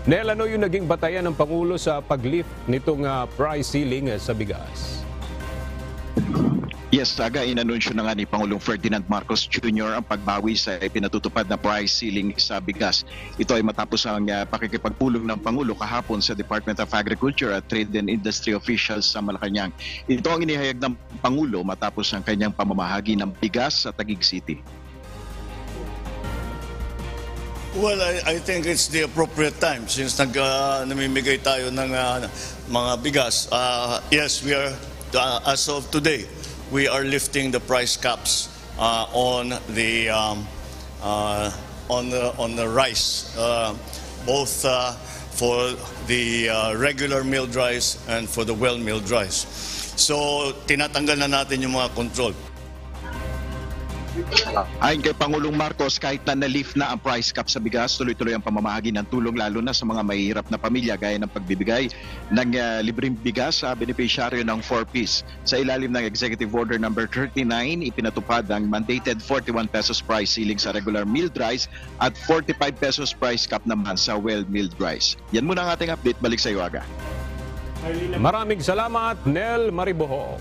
Nel, ano yung naging batayan ng Pangulo sa pag-lift nitong price ceiling sa bigas? Yes, Aga, inanunsyo na nga ni Pangulong Ferdinand Marcos Jr. ang pagbawi sa pinatutupad na price ceiling sa bigas. Ito ay matapos ang pakikipagpulong ng Pangulo kahapon sa Department of Agriculture at Trade and Industry officials sa Malacanang. Ito ang inihayag ng Pangulo matapos ang kanyang pamamahagi ng bigas sa Taguig City. Well, I think it's the appropriate time since namimigay tayo ng mga bigas. Yes, we are, as of today, we are lifting the price caps on the rice, both for the regular milled rice and for the well milled rice. So tinatanggal na natin yung mga control. Ayon kay Pangulong Marcos, kahit na na-lift na ang price cap sa bigas, tuloy-tuloy ang pamamahagi ng tulong lalo na sa mga mahihirap na pamilya gaya ng pagbibigay ng libreng bigas sa beneficiaryo ng 4-piece. Sa ilalim ng Executive Order No. 39, ipinatupad ang mandated 41 pesos price ceiling sa regular milled rice at 45 pesos price cap naman sa well milled rice. Yan muna ang ating update. Balik sa iyo, Aga. Maraming salamat, Nel Mariboho.